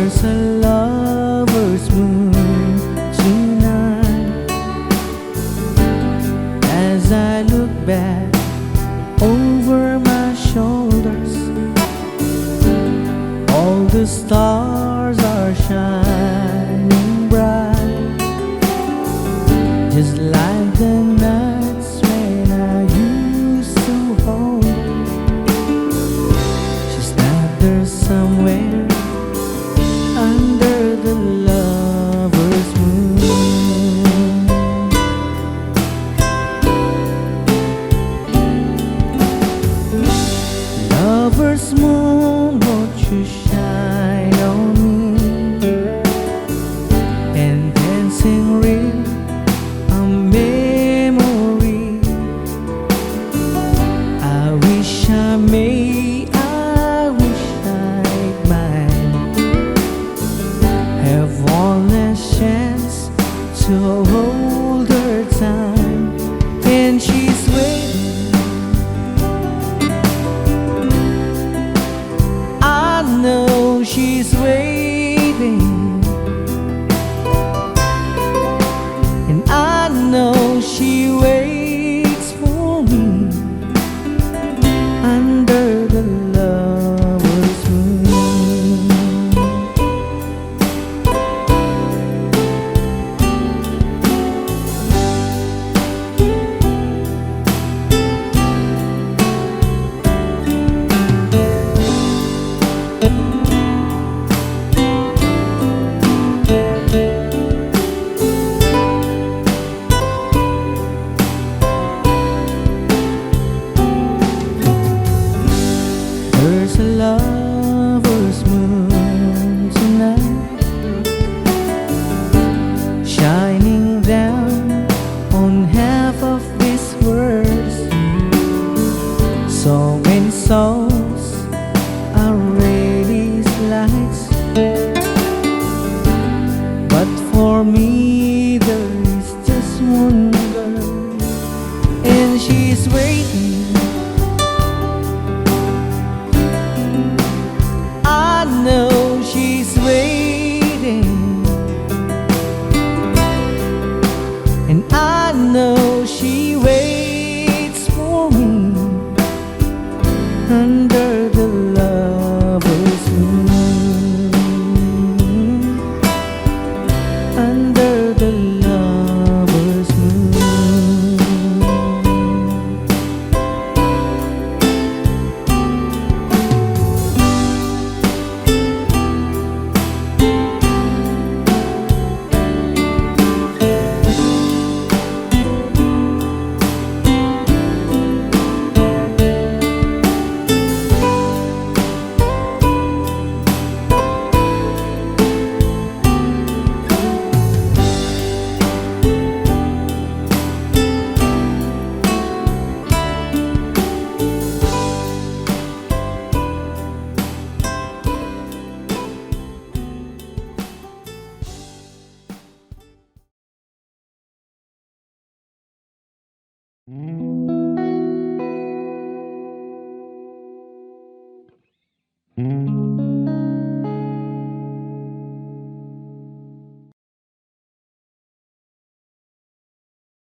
There's a lover's moon tonight. As I look back over my shoulders, all the stars are shining bright, just like the nights when I used to hold her. She's not there somewhere under the lover's moon. Lover's moon, won't you shine on me and dancing real a memory. I wish I may, I wish I might have one last chance to hold her time. And she's waiting, I know she's waiting, and I know she waits for me under the lover's moon. There's a lover's moon tonight, shining down on half of this world. So many souls are radiant lights, but for me there is just one